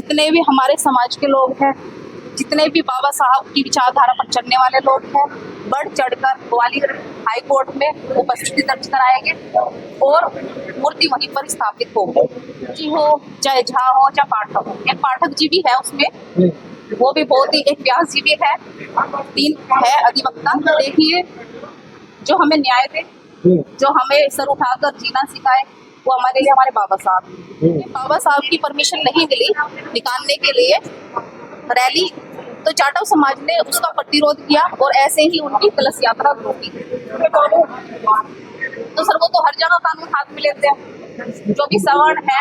जितने भी हमारे समाज के लोग हैं, जितने भी बाबा साहब की विचारधारा पर चलने वाले लोग हैं, बढ़ चढ़कर ग्वालियर हाई कोर्ट में उपस्थिति दर्ज कराएंगे और मूर्ति वहीं पर स्थापित होगी। जी हो, चाहे झा हो, चाहे पाठक हो। एक पाठक जी भी है उसमें, वो भी बहुत ही, एक व्यास जी भी है, 3 है अधिवक्ता। देखिए, जो हमें न्याय दे, जो हमें सर उठाकर जीना सिखाए, वो हमारे लिए हमारे बाबा साहब। बाबा साहब की परमिशन नहीं मिली निकालने के लिए रैली, तो जाटव समाज ने उसका प्रतिरोध किया और ऐसे ही उनकी कलश यात्रा रोकी। तो सर वो तो हर जगह कानून हाथ में लेते हैं। जो भी सवर्ण है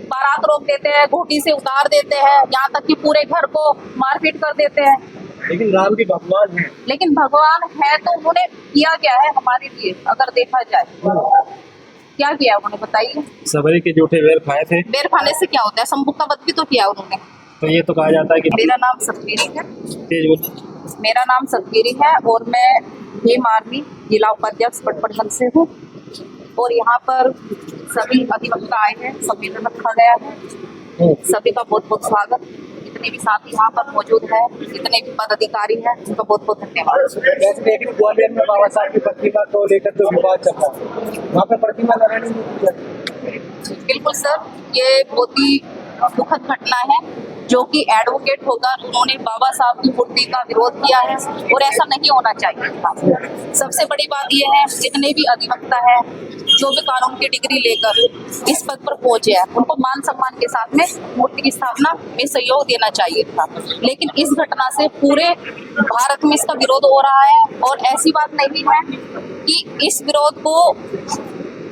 बारात रोक देते हैं, घोटी से उतार देते हैं, यहाँ तक कि पूरे घर को मारपीट कर देते हैं। लेकिन राम की भगवान है, लेकिन भगवान है तो उन्होंने किया क्या है हमारे लिए, अगर देखा जाए क्या किया उन्होंने, बताइए। सबरी के जूठे बेर खाए थे। बेर खाने से क्या होता है, संबुक का वध भी तो किया उन्होंने। तो ये तो कहा जाता है कि मेरा नाम सतगिरी है। तेज बोल। मेरा नाम सतगिरी है और मैं भीम आर्मी जिला उपाध्यक्ष पटपटन से हूँ और यहाँ पर सभी अधिवक्ता आए हैं, सम्मेलन रखा गया है। सभी का बहुत बहुत स्वागत। जितने भी साथी यहाँ पर मौजूद है, जितने भी पदाधिकारी हैं, उनका बहुत बहुत धन्यवाद। लेकिन ग्वालियर में बाबा साहब की प्रतिमा को लेकर तो विवाद चल रहा है, वहाँ पे प्रतिमा लगाने में। बिल्कुल सर, ये बहुत ही दुखद घटना है जो कि एडवोकेट होकर उन्होंने बाबा साहब की मूर्ति का विरोध किया है और ऐसा नहीं होना चाहिए था। सबसे बड़ी बात यह है, जितने भी अधिवक्ता है, जो भी कानून की डिग्री लेकर इस पद पर पहुंचे हैं, उनको मान सम्मान के साथ में मूर्ति की स्थापना में सहयोग देना चाहिए था। लेकिन इस घटना से पूरे भारत में इसका विरोध हो रहा है और ऐसी बात नहीं है कि इस विरोध को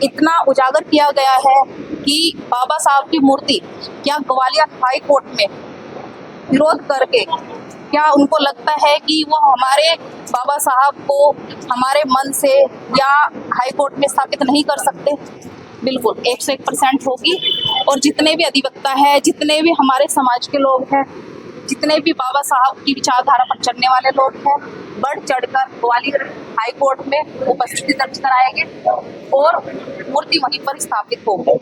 इतना उजागर किया गया है कि बाबा साहब की मूर्ति क्या ग्वालियर हाई कोर्ट में विरोध करके क्या उनको लगता है कि वो हमारे बाबा साहब को हमारे मन से या हाई कोर्ट में स्थापित नहीं कर सकते? बिल्कुल 101% होगी। और जितने भी अधिवक्ता है, जितने भी हमारे समाज के लोग हैं, जितने भी बाबा साहब की विचारधारा पर चलने वाले लोग हैं, बढ़ चढ़कर ग्वालियर हाई कोर्ट में उपस्थिति दर्ज कराएंगे और मूर्ति वहीं पर स्थापित होगी।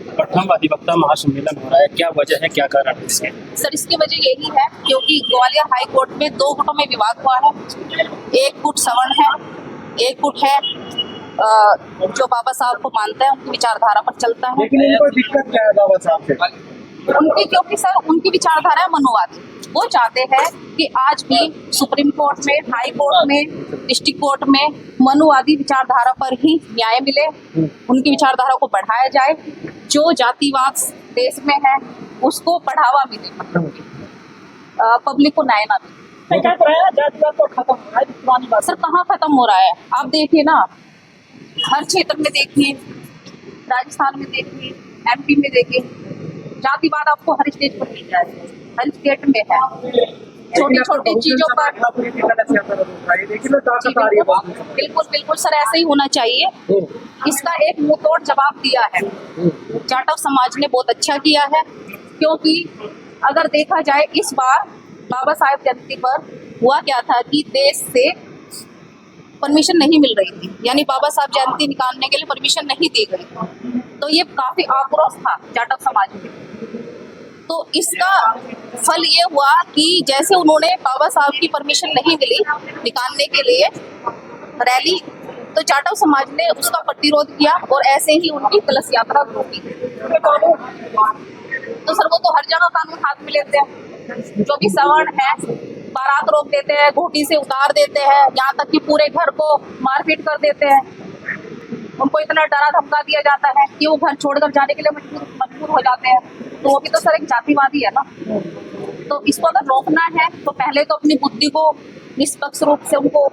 प्रथम अधिवक्ता महासम्मेलन हो रहा है, क्या वजह है, क्या कारण है इसके? सर इसकी वजह यही है क्योंकि ग्वालियर हाई कोर्ट में 2 गुटों में विवाद हुआ है। एक गुट सवर्ण है, एक गुट है जो बाबा साहब को मानता है, उनकी विचारधारा पर चलता है। लेकिन इनको दिक्कत क्या है बाबा साहब से? उनकी, क्योंकि सर उनकी विचारधारा है मनोवादी। वो चाहते हैं कि आज भी सुप्रीम कोर्ट में, हाई कोर्ट में, डिस्ट्रिक्ट कोर्ट में मनुवादी विचारधारा पर ही न्याय मिले, उनकी विचारधारा को बढ़ाया जाए। जो जातिवाद देश में है उसको बढ़ावा मिले, पब्लिक को न्याय ना मिले। जातिवाद तो खत्म हो रहा है, पुरानी बात। सर कहाँ खत्म हो रहा है, आप देखिए ना, हर क्षेत्र में देखिए, राजस्थान में देखिए, MP में देखिए, जातिवाद आपको हर स्टेट पर मिल जाएगा, हर स्टेट में है। छोटी छोटी चीजों पर बिल्कुल बिल्कुल सर ऐसे ही होना चाहिए। इसका एक मुंहतोड़ जवाब दिया है जाटव समाज ने, बहुत अच्छा किया है। क्योंकि अगर देखा जाए इस बार बाबा साहेब जयंती पर हुआ क्या था कि देश से परमिशन नहीं मिल रही थी, यानी बाबा साहब जयंती निकालने के लिए परमिशन नहीं दी गई। तो ये काफी आक्रोश था जाटव समाज में। तो इसका फल ये हुआ कि जैसे उन्होंने बाबा साहब की परमिशन नहीं मिली निकालने के लिए रैली, तो जाटव समाज ने उसका प्रतिरोध किया और ऐसे ही उनकी कलश यात्रा रोकी। तो सर वो तो हर जगह कानून हाथ में लेते हैं। जो भी सवर्ण है बारात रोक देते हैं, घोटी से उतार देते हैं, यहाँ तक कि पूरे घर को मारपीट कर देते हैं। उनको इतना डरा धमका दिया जाता है कि वो घर छोड़कर जाने के लिए मजबूर हो जाते हैं। तो वो भी तो सर एक जातिवादी है ना। तो इसको अगर रोकना है तो पहले तो अपनी बुद्धि को निष्पक्ष रूप से उनको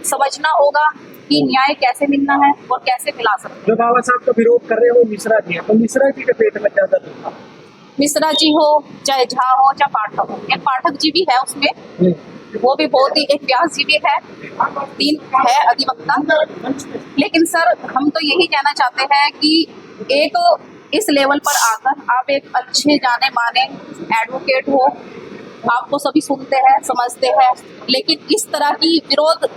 समझना होगा कि न्याय कैसे मिलना है और कैसे मिला सकते हैं। जो बाबा साहब का विरोध कर रहे हैं वो मिश्रा जी है, तो मिश्रा जी के पेट में ज्यादा दुख था। मिश्रा जी हो, चाहे झा हो, चाहे पाठक हो। एक पाठक जी भी है उसमें, वो भी बहुत ही, एक व्यास जी भी है, 3 है अधिवक्ता। लेकिन सर हम तो यही कहना चाहते हैं कि एक इस लेवल पर आकर आप एक अच्छे जाने माने एडवोकेट हो, आपको सभी सुनते हैं, समझते हैं, लेकिन इस तरह की विरोध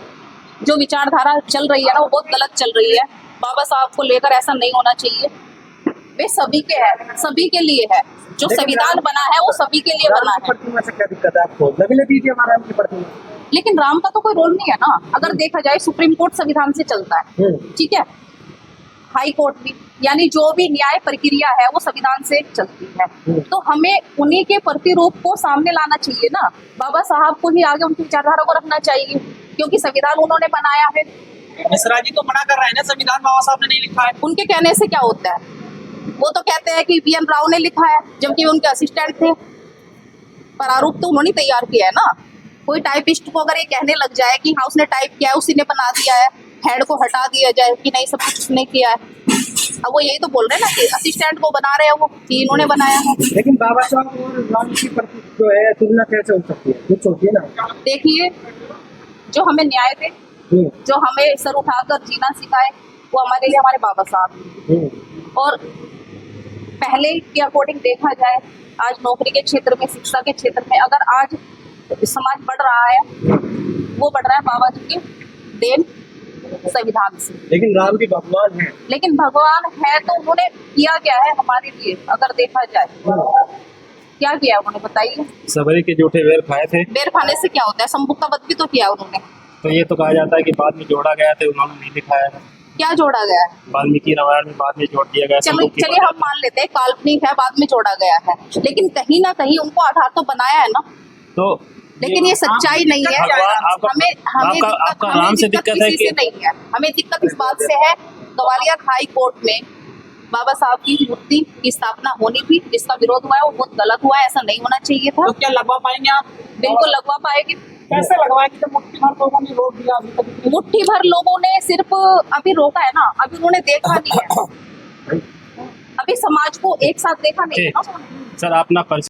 जो विचारधारा चल रही है ना, वो बहुत गलत चल रही है। बाबा साहब को लेकर ऐसा नहीं होना चाहिए। वे सभी के है, सभी के लिए है। जो लेकिन संविधान राम- बना है वो सभी के लिए राम बना की है। प्रतिमा से क्या दिक्कत है आपको? लगने दीजिए हमारा राम की प्रतिमा। लेकिन राम का तो कोई रोल नहीं है ना। अगर देखा जाए सुप्रीम कोर्ट संविधान से चलता है, ठीक है, हाई कोर्ट भी, यानी जो भी न्याय प्रक्रिया है वो संविधान से चलती है। तो हमें उन्हीं के प्रतिरूप को सामने लाना चाहिए ना। बाबा साहब को ही आगे उनकी विचारधारा को रखना चाहिए, क्योंकि संविधान उन्होंने बनाया है। मिश्रा जी तो मना कर रहे हैं ना, संविधान बाबा साहब ने नहीं लिखा है। उनके कहने से क्या होता है? वो तो कहते हैं कि BN राव ने लिखा है, जबकि उनके असिस्टेंट थे। प्रारूप तो उन्होंने तैयार किया है ना। कोई टाइपिस्ट को अगर ये कहने लग जाए कि हाँ उसने टाइप किया है, उसी ने बना दिया है, हेड को हटा दिया जाए कि नहीं सब कुछ उसने किया है, अब वो यही तो बोल रहे हैं ना कि असिस्टेंट को बना रहे हैं वो कि इन्होंने बनाया है। लेकिन बाबा साहब और राम की प्रति जो है तुलना कैसे हो सकती है? कुछ सोचिए ना। देखिए, जो हमें न्याय दे, जो हमें सर उठाकर जीना सिखाए, वो हमारे लिए हमारे बाबा साहब। और पहले के अकॉर्डिंग देखा जाए, आज नौकरी के क्षेत्र में, शिक्षा के क्षेत्र में, अगर आज समाज बढ़ रहा है, वो बढ़ रहा है बाबा जी की देन संविधान से। लेकिन राम भी भगवान है। लेकिन भगवान है तो उन्होंने किया क्या है हमारे लिए? अगर देखा जाए क्या किया उन्होंने, बताइए। सबरी के जूठे बेर खाए थे। बेर खाने से क्या होता है? संबुक का वध भी तो किया उन्होंने। तो ये तो कहा जाता है कि बाद में जोड़ा गया था, उन्होंने नहीं दिखाया है। क्या जोड़ा गया है? वाल्मीकि रामायण में बाद में जोड़ दिया गया। चलो संबुक की चलिए हम मान लेते हैं काल्पनिक है, बाद में जोड़ा गया है, लेकिन कहीं ना कहीं उनको आधार तो बनाया है ना। तो लेकिन ये सच्चाई नहीं है। भगवान आपका आपका राम से दिक्कत है किसी कि से नहीं है। हमें दिक्कत इस बात से है, ग्वालियर हाई कोर्ट में बाबा साहब की मूर्ति की स्थापना होनी थी, जिसका विरोध हुआ है वो बहुत गलत हुआ है, ऐसा नहीं होना चाहिए था। तो क्या लगवा पाएंगे आप? बिल्कुल लगवा पाएंगे। कैसे लगवाएंगे जब मुट्ठी भर लोगों ने रोक दिया अभी तक? मुट्ठी भर लोगों ने सिर्फ अभी रोका है ना, अभी उन्होंने देखा नहीं है, अभी समाज को एक साथ देखा नहीं है ना। सर अपना